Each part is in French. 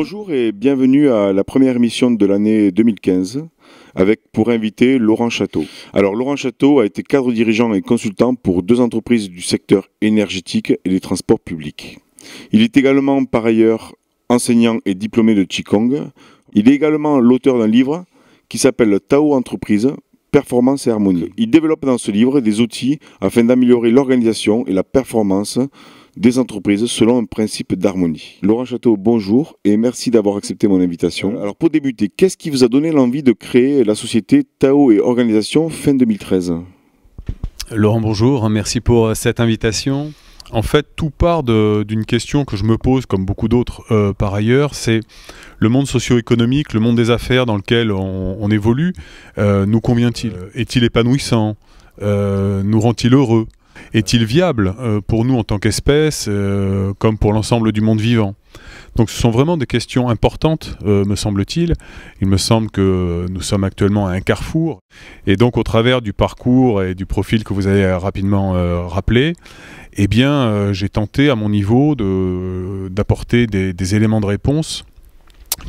Bonjour et bienvenue à la première émission de l'année 2015 avec pour invité Laurent Château. Alors Laurent Château a été cadre dirigeant et consultant pour 2 entreprises du secteur énergétique et des transports publics. Il est également par ailleurs enseignant et diplômé de Qigong. Il est également l'auteur d'un livre qui s'appelle Tao Entreprise, Performance et Harmonie. Il développe dans ce livre des outils afin d'améliorer l'organisation et la performance des entreprises selon un principe d'harmonie. Laurent Château, bonjour et merci d'avoir accepté mon invitation. Alors pour débuter, qu'est-ce qui vous a donné l'envie de créer la société Tao et Organisation fin 2013 ? Laurent, bonjour, merci pour cette invitation. En fait, tout part d'une question que je me pose, comme beaucoup d'autres par ailleurs, c'est le monde socio-économique, le monde des affaires dans lequel on évolue, nous convient-il ? Est-il épanouissant ? Nous rend-il heureux ? Est-il viable pour nous en tant qu'espèce, comme pour l'ensemble du monde vivant ? Donc ce sont vraiment des questions importantes, me semble-t-il. Il me semble que nous sommes actuellement à un carrefour. Et donc au travers du parcours et du profil que vous avez rapidement rappelé, eh bien j'ai tenté à mon niveau d'apporter des éléments de réponse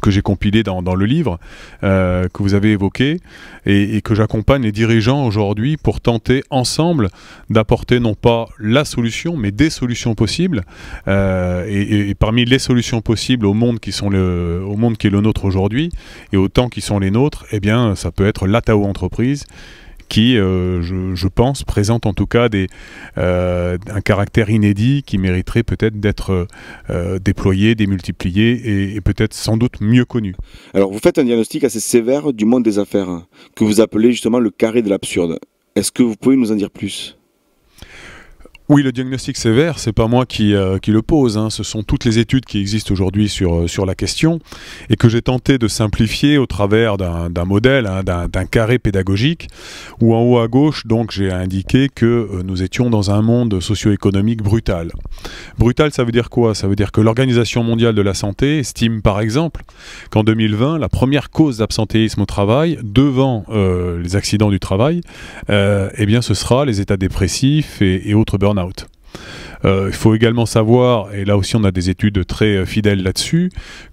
que j'ai compilé dans le livre que vous avez évoqué et que j'accompagne les dirigeants aujourd'hui pour tenter ensemble d'apporter non pas la solution mais des solutions possibles et parmi les solutions possibles au monde qui est le nôtre aujourd'hui et au temps qui sont les nôtres, eh bien ça peut être la Tao Entreprise qui, je pense, présente en tout cas un caractère inédit qui mériterait peut-être d'être déployé, démultiplié et peut-être sans doute mieux connu. Alors vous faites un diagnostic assez sévère du monde des affaires, que vous appelez justement le carré de l'absurde. Est-ce que vous pouvez nous en dire plus ? Oui, le diagnostic sévère, c'est pas moi qui le pose, hein. Ce sont toutes les études qui existent aujourd'hui sur la question et que j'ai tenté de simplifier au travers d'un modèle, hein, d'un carré pédagogique où en haut à gauche, donc, j'ai indiqué que nous étions dans un monde socio-économique brutal. Brutal, ça veut dire quoi ? Ça veut dire que l'Organisation mondiale de la santé estime par exemple qu'en 2020, la première cause d'absentéisme au travail, devant les accidents du travail, eh bien ce sera les états dépressifs et autres burn-out. Il faut également savoir, et là aussi on a des études très fidèles là-dessus,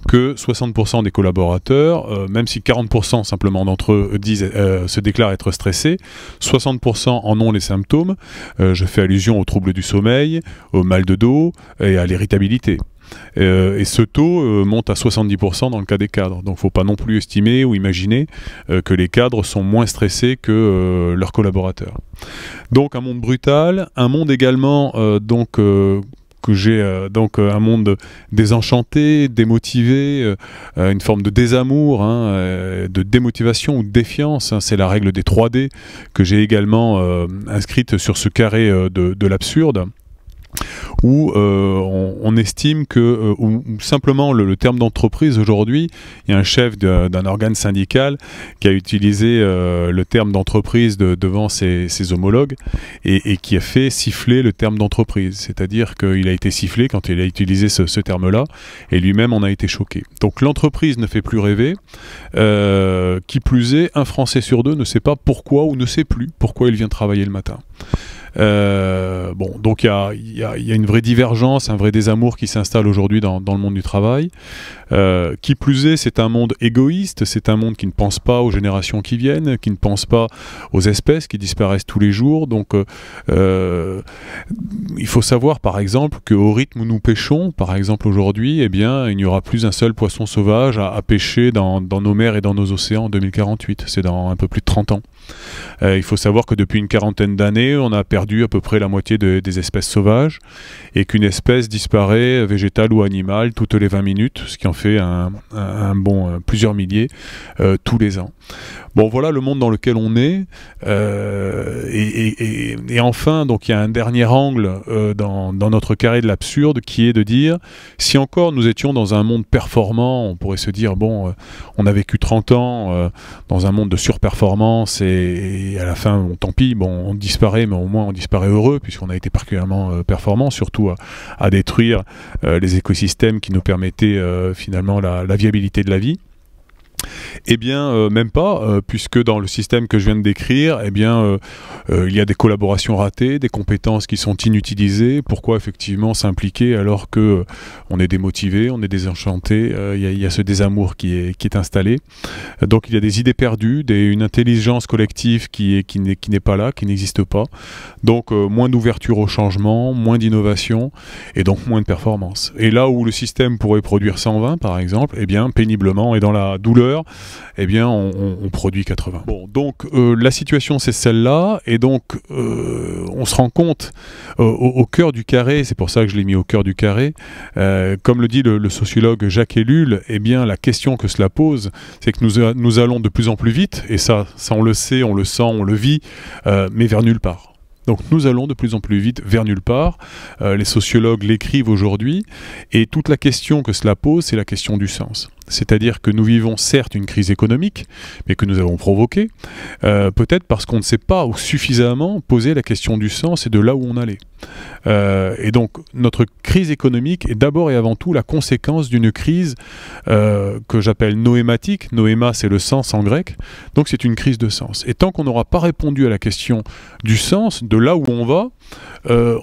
que 60% des collaborateurs, même si 40% simplement d'entre eux se déclarent être stressés, 60% en ont les symptômes. Je fais allusion aux troubles du sommeil, au mal de dos et à l'irritabilité. Et ce taux monte à 70% dans le cas des cadres. Donc il ne faut pas non plus estimer ou imaginer que les cadres sont moins stressés que leurs collaborateurs. Donc un monde brutal, un monde également que j'ai donc un monde désenchanté, démotivé, une forme de désamour, hein, de démotivation ou de défiance, hein, c'est la règle des 3D que j'ai également inscrite sur ce carré de l'absurde, où on estime que, ou simplement le terme d'entreprise aujourd'hui, il y a un chef d'un organe syndical qui a utilisé le terme d'entreprise devant ses homologues et qui a fait siffler le terme d'entreprise, c'est-à-dire qu'il a été sifflé quand il a utilisé ce terme-là et lui-même en a été choqué. Donc l'entreprise ne fait plus rêver, qui plus est, un Français sur 2 ne sait pas pourquoi ou ne sait plus pourquoi il vient travailler le matin. Donc il y a une vraie divergence, un vrai désamour qui s'installe aujourd'hui dans le monde du travail. Qui plus est, c'est un monde égoïste, c'est un monde qui ne pense pas aux générations qui viennent, qui ne pense pas aux espèces qui disparaissent tous les jours. Donc il faut savoir par exemple qu'au rythme où nous pêchons, par exemple aujourd'hui, eh bien, il n'y aura plus un seul poisson sauvage à pêcher dans nos mers et dans nos océans en 2048. C'est dans un peu plus de 30 ans. Il faut savoir que depuis une quarantaine d'années, on a perdu à peu près la moitié des espèces sauvages et qu'une espèce disparaît, végétale ou animale, toutes les 20 minutes, ce qui en fait plusieurs milliers tous les ans. Bon, voilà le monde dans lequel on est. Et enfin, donc il y a un dernier angle dans notre carré de l'absurde qui est de dire, si encore nous étions dans un monde performant, on pourrait se dire, bon, on a vécu 30 ans dans un monde de surperformance et à la fin, bon, tant pis, bon, on disparaît, mais au moins on disparaît heureux puisqu'on a été particulièrement performant, surtout à détruire les écosystèmes qui nous permettaient finalement la viabilité de la vie. Eh bien, même pas, puisque dans le système que je viens de décrire, eh bien, il y a des collaborations ratées, des compétences qui sont inutilisées. Pourquoi effectivement s'impliquer alors que on est démotivé, on est désenchanté, il y a ce désamour qui est installé. Donc il y a des idées perdues, une intelligence collective qui n'est pas là, qui n'existe pas. Donc moins d'ouverture au changement, moins d'innovation et donc moins de performance. Et là où le système pourrait produire 120 par exemple, eh bien péniblement et dans la douleur, eh bien on produit 80. Bon, donc la situation c'est celle-là, et donc on se rend compte au cœur du carré, c'est pour ça que je l'ai mis au cœur du carré, comme le dit le sociologue Jacques Ellul, eh bien la question que cela pose, c'est que nous allons de plus en plus vite, et ça on le sait, on le sent, on le vit, mais vers nulle part. Donc nous allons de plus en plus vite vers nulle part. Les sociologues l'écrivent aujourd'hui, et toute la question que cela pose, c'est la question du sens. C'est-à-dire que nous vivons certes une crise économique, mais que nous avons provoquée, peut-être parce qu'on ne s'est pas suffisamment posé la question du sens et de là où on allait. Et donc notre crise économique est d'abord et avant tout la conséquence d'une crise que j'appelle noématique. Noéma, c'est le sens en grec, donc c'est une crise de sens. Et tant qu'on n'aura pas répondu à la question du sens, de là où on va,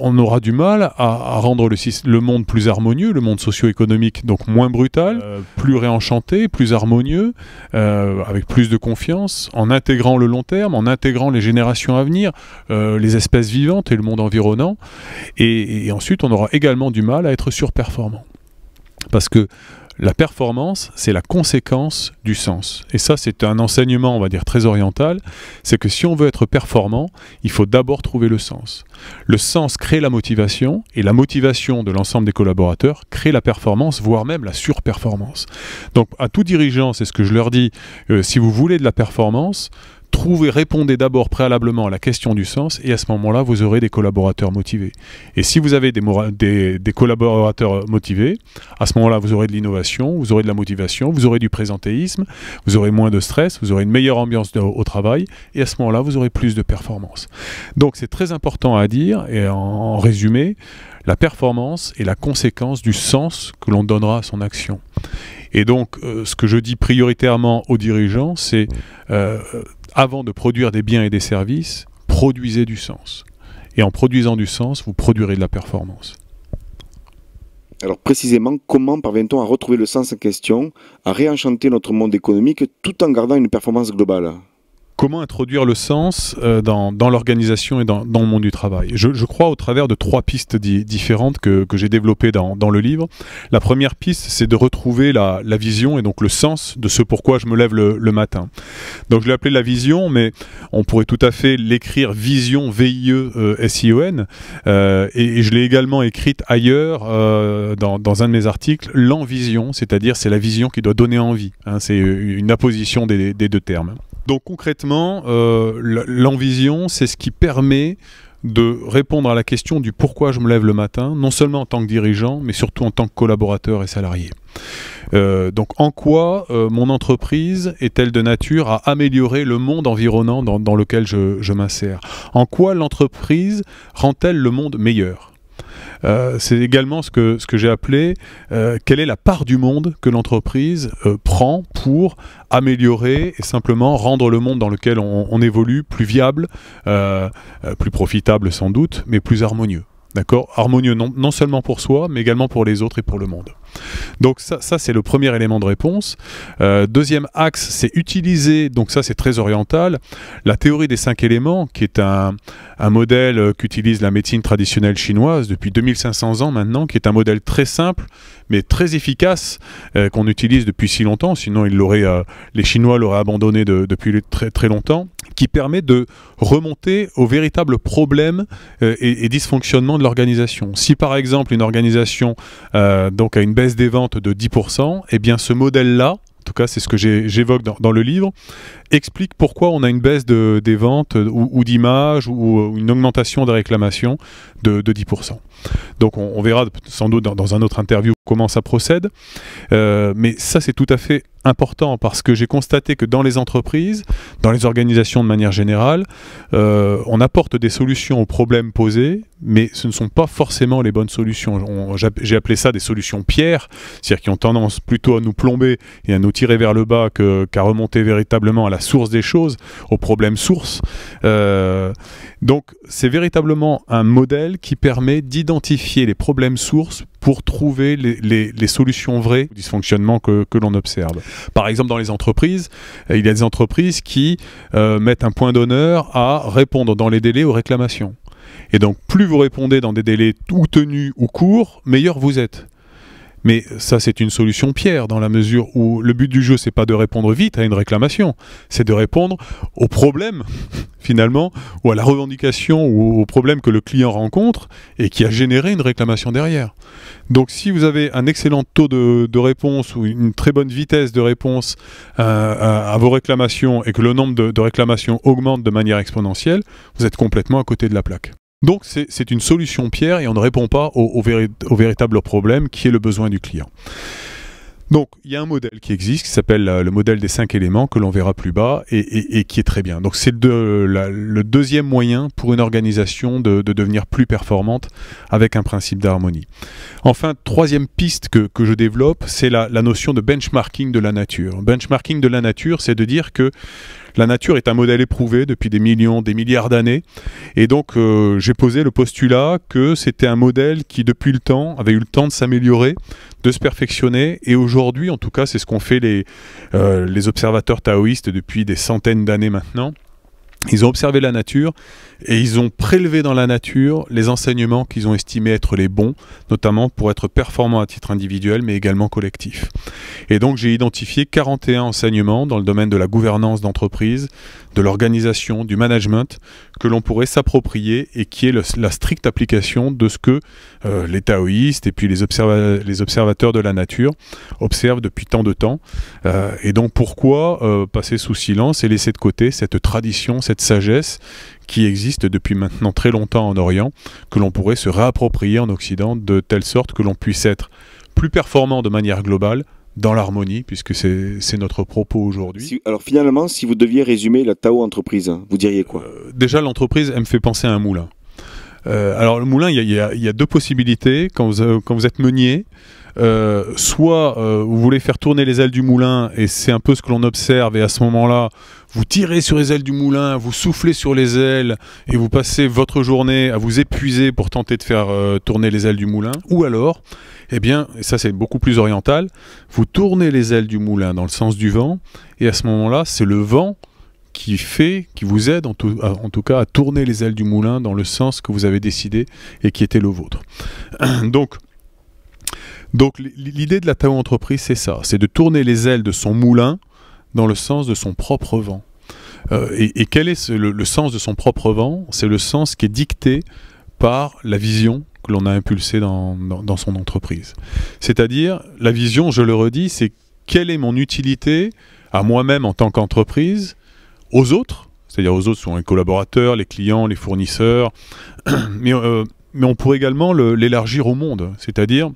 on aura du mal à rendre le monde plus harmonieux, le monde socio-économique donc moins brutal, plus réenchanté, plus harmonieux, avec plus de confiance, en intégrant le long terme, en intégrant les générations à venir, les espèces vivantes et le monde environnant. Et ensuite, on aura également du mal à être surperformant. Parce que la performance, c'est la conséquence du sens. Et ça, c'est un enseignement, on va dire, très oriental. C'est que si on veut être performant, il faut d'abord trouver le sens. Le sens crée la motivation, et la motivation de l'ensemble des collaborateurs crée la performance, voire même la surperformance. Donc, à tout dirigeant, c'est ce que je leur dis, si vous voulez de la performance, répondez d'abord préalablement à la question du sens, et à ce moment-là, vous aurez des collaborateurs motivés. Et si vous avez des collaborateurs motivés, à ce moment-là, vous aurez de l'innovation, vous aurez de la motivation, vous aurez du présentéisme, vous aurez moins de stress, vous aurez une meilleure ambiance au travail, et à ce moment-là, vous aurez plus de performance. Donc c'est très important à dire, et en résumé, la performance est la conséquence du sens que l'on donnera à son action. Et donc, ce que je dis prioritairement aux dirigeants, c'est avant de produire des biens et des services, produisez du sens. Et en produisant du sens, vous produirez de la performance. Alors précisément, comment parvient-on à retrouver le sens en question, à réenchanter notre monde économique tout en gardant une performance globale ? Comment introduire le sens dans l'organisation et dans le monde du travail? Je crois au travers de 3 pistes différentes que j'ai développées dans le livre. La première piste, c'est de retrouver la vision et donc le sens de ce pourquoi je me lève le matin. Donc je l'ai appelé la vision, mais on pourrait tout à fait l'écrire vision, V-I-E-S-I-O-N. Et je l'ai également écrite ailleurs dans un de mes articles, l'envision, c'est-à-dire c'est la vision qui doit donner envie. Hein, c'est une apposition des 2 termes. Donc concrètement, l'envision, c'est ce qui permet de répondre à la question du pourquoi je me lève le matin, non seulement en tant que dirigeant, mais surtout en tant que collaborateur et salarié. Donc en quoi mon entreprise est-elle de nature à améliorer le monde environnant dans lequel je m'insère? En quoi l'entreprise rend-elle le monde meilleur? C'est également ce que j'ai appelé quelle est la part du monde que l'entreprise prend pour améliorer et simplement rendre le monde dans lequel on évolue plus viable, plus profitable sans doute, mais plus harmonieux. D'accord ? Harmonieux non seulement pour soi, mais également pour les autres et pour le monde. Donc ça c'est le premier élément de réponse. Deuxième axe, c'est utiliser, donc ça c'est très oriental, la théorie des 5 éléments, qui est un modèle qu'utilise la médecine traditionnelle chinoise depuis 2500 ans maintenant, qui est un modèle très simple, mais très efficace, qu'on utilise depuis si longtemps, sinon les Chinois l'auraient abandonné depuis très, très longtemps, qui permet de remonter aux véritables problèmes et dysfonctionnements de l'organisation. Si par exemple une organisation donc a une baisse des ventes de 10%, eh bien ce modèle-là, en tout cas c'est ce que j'évoque dans le livre, explique pourquoi on a une baisse des ventes ou d'images ou une augmentation des réclamations de 10%. Donc on verra sans doute dans un autre interview comment ça procède. Mais ça, c'est tout à fait important parce que j'ai constaté que dans les entreprises, dans les organisations de manière générale, on apporte des solutions aux problèmes posés, mais ce ne sont pas forcément les bonnes solutions. J'ai appelé ça des solutions pierres, c'est-à-dire qui ont tendance plutôt à nous plomber et à nous tirer vers le bas qu'à remonter véritablement à la source des choses, aux problèmes sources. Donc c'est véritablement un modèle qui permet d'identifier les problèmes sources pour trouver les solutions vraies aux dysfonctionnements que l'on observe. Par exemple, dans les entreprises, il y a des entreprises qui mettent un point d'honneur à répondre dans les délais aux réclamations. Et donc, plus vous répondez dans des délais ou tenus ou courts, meilleur vous êtes. Mais ça, c'est une solution pierre, dans la mesure où le but du jeu, c'est pas de répondre vite à une réclamation, c'est de répondre au problème, finalement, ou à la revendication, ou au problème que le client rencontre, et qui a généré une réclamation derrière. Donc si vous avez un excellent taux de réponse, ou une très bonne vitesse de réponse à vos réclamations, et que le nombre de réclamations augmente de manière exponentielle, vous êtes complètement à côté de la plaque. Donc c'est une solution pierre et on ne répond pas au véritable problème qui est le besoin du client. Donc il y a un modèle qui existe qui s'appelle le modèle des 5 éléments que l'on verra plus bas et qui est très bien. Donc c'est le deuxième moyen pour une organisation de devenir plus performante avec un principe d'harmonie. Enfin, troisième piste que je développe, c'est la notion de benchmarking de la nature. Benchmarking de la nature, c'est de dire que la nature est un modèle éprouvé depuis des millions, des milliards d'années. Et donc, j'ai posé le postulat que c'était un modèle qui, depuis le temps, avait eu le temps de s'améliorer, de se perfectionner. Et aujourd'hui, en tout cas, c'est ce qu'ont fait les observateurs taoïstes depuis des centaines d'années maintenant. Ils ont observé la nature et ils ont prélevé dans la nature les enseignements qu'ils ont estimés être les bons, notamment pour être performants à titre individuel, mais également collectif. Et donc j'ai identifié 41 enseignements dans le domaine de la gouvernance d'entreprise, de l'organisation, du management, que l'on pourrait s'approprier et qui est la stricte application de ce que les taoïstes et puis les observateurs de la nature observent depuis tant de temps. Et donc pourquoi passer sous silence et laisser de côté cette tradition, cette sagesse qui existe depuis maintenant très longtemps en Orient, que l'on pourrait se réapproprier en Occident de telle sorte que l'on puisse être plus performant de manière globale dans l'harmonie, puisque c'est notre propos aujourd'hui. Alors finalement, si vous deviez résumer la Tao entreprise, vous diriez quoi? Déjà, l'entreprise, elle me fait penser à un moulin. Alors le moulin, il y a deux possibilités. Quand vous êtes meunier, soit vous voulez faire tourner les ailes du moulin, et c'est un peu ce que l'on observe, et à ce moment-là, vous tirez sur les ailes du moulin, vous soufflez sur les ailes, et vous passez votre journée à vous épuiser pour tenter de faire tourner les ailes du moulin. Ou alors, eh bien, et ça c'est beaucoup plus oriental, vous tournez les ailes du moulin dans le sens du vent, et à ce moment-là, c'est le vent qui vous aide en tout cas à tourner les ailes du moulin dans le sens que vous avez décidé et qui était le vôtre. Donc l'idée de la Tao entreprise, c'est ça, c'est de tourner les ailes de son moulin dans le sens de son propre vent. Et quel est le sens de son propre vent? C'est le sens qui est dicté par la vision que l'on a impulsée dans son entreprise. C'est-à-dire, la vision, je le redis, c'est quelle est mon utilité à moi-même en tant qu'entreprise, aux autres, c'est-à-dire aux autres sont les collaborateurs, les clients, les fournisseurs, mais on pourrait également l'élargir au monde, c'est-à-dire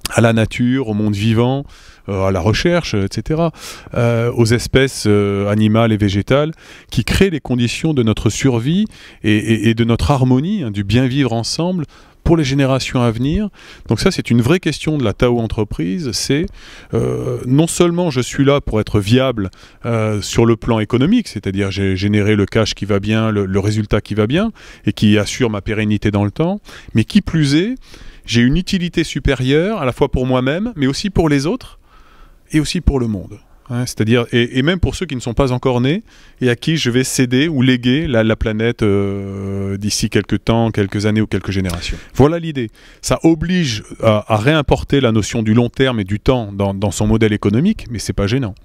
à la nature, au monde vivant, à la recherche, etc., aux espèces animales et végétales, qui créent les conditions de notre survie et de notre harmonie, du bien vivre ensemble, pour les générations à venir. Donc ça, c'est une vraie question de la Tao entreprise, c'est non seulement je suis là pour être viable sur le plan économique, c'est-à-dire j'ai généré le cash qui va bien, le résultat qui va bien, et qui assure ma pérennité dans le temps, mais qui plus est, j'ai une utilité supérieure, à la fois pour moi-même, mais aussi pour les autres, et aussi pour le monde. Hein, c'est-à-dire, et même pour ceux qui ne sont pas encore nés, et à qui je vais céder ou léguer la planète d'ici quelques temps, quelques années ou quelques générations. Voilà l'idée. Ça oblige à réimporter la notion du long terme et du temps dans son modèle économique, mais c'est pas gênant.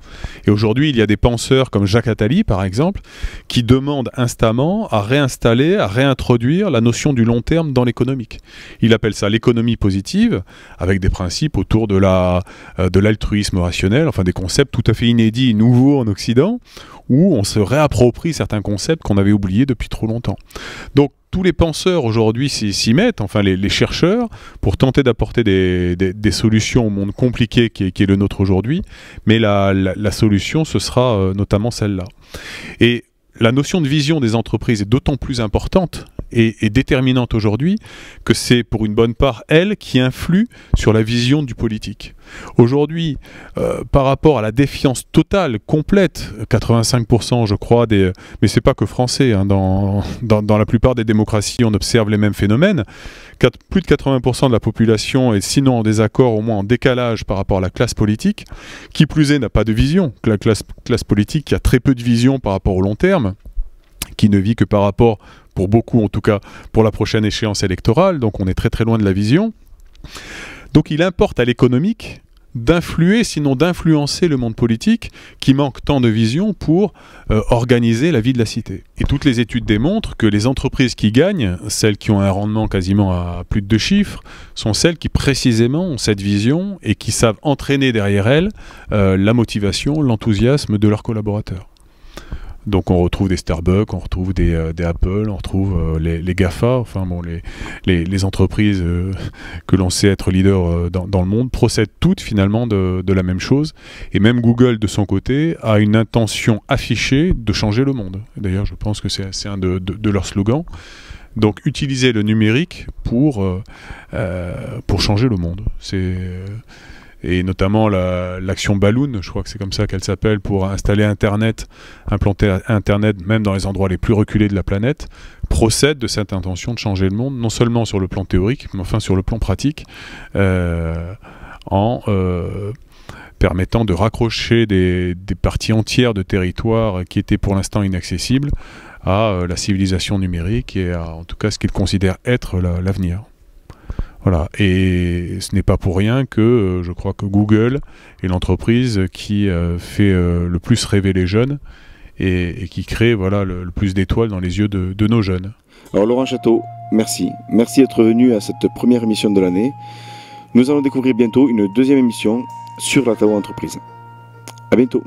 Et aujourd'hui, il y a des penseurs comme Jacques Attali, par exemple, qui demandent instamment à réinstaller, à réintroduire la notion du long terme dans l'économique. Il appelle ça l'économie positive, avec des principes autour de l'altruisme rationnel, enfin des concepts tout à fait inédits, nouveaux en Occident, où on se réapproprie certains concepts qu'on avait oubliés depuis trop longtemps. Donc tous les penseurs aujourd'hui s'y mettent, enfin les chercheurs, pour tenter d'apporter des solutions au monde compliqué qui est le nôtre aujourd'hui, mais la solution, ce sera notamment celle-là. Et la notion de vision des entreprises est d'autant plus importante et déterminante aujourd'hui que c'est pour une bonne part elle qui influe sur la vision du politique. Aujourd'hui, par rapport à la défiance totale, complète, 85% je crois, mais c'est pas que français, hein, dans la plupart des démocraties on observe les mêmes phénomènes, plus de 80% de la population est sinon en désaccord, au moins en décalage par rapport à la classe politique, qui plus est n'a pas de vision, que la classe politique qui a très peu de vision par rapport au long terme, qui ne vit que par rapport, pour beaucoup en tout cas, pour la prochaine échéance électorale, donc on est très très loin de la vision. Donc il importe à l'économique d'influer, sinon d'influencer le monde politique qui manque tant de vision pour organiser la vie de la cité. Et toutes les études démontrent que les entreprises qui gagnent, celles qui ont un rendement quasiment à plus de 2 chiffres, sont celles qui précisément ont cette vision et qui savent entraîner derrière elles la motivation, l'enthousiasme de leurs collaborateurs. Donc on retrouve des Starbucks, on retrouve des Apple, on retrouve les GAFA, enfin bon, les entreprises que l'on sait être leader dans le monde, procèdent toutes finalement de la même chose. Et même Google, de son côté, a une intention affichée de changer le monde. D'ailleurs, je pense que c'est un de leurs slogans. Donc utiliser le numérique pour changer le monde. Et notamment l'action Balloon, je crois que c'est comme ça qu'elle s'appelle, pour installer Internet, implanter Internet même dans les endroits les plus reculés de la planète, procède de cette intention de changer le monde, non seulement sur le plan théorique, mais enfin sur le plan pratique, en permettant de raccrocher des parties entières de territoire qui étaient pour l'instant inaccessibles à la civilisation numérique et à, en tout cas, ce qu'ils considèrent être l'avenir. Voilà. Et ce n'est pas pour rien que je crois que Google est l'entreprise qui fait le plus rêver les jeunes et qui crée voilà, le plus d'étoiles dans les yeux de nos jeunes. Alors Laurent Château, merci. Merci d'être venu à cette première émission de l'année. Nous allons découvrir bientôt une deuxième émission sur la Tao Entreprise. À bientôt.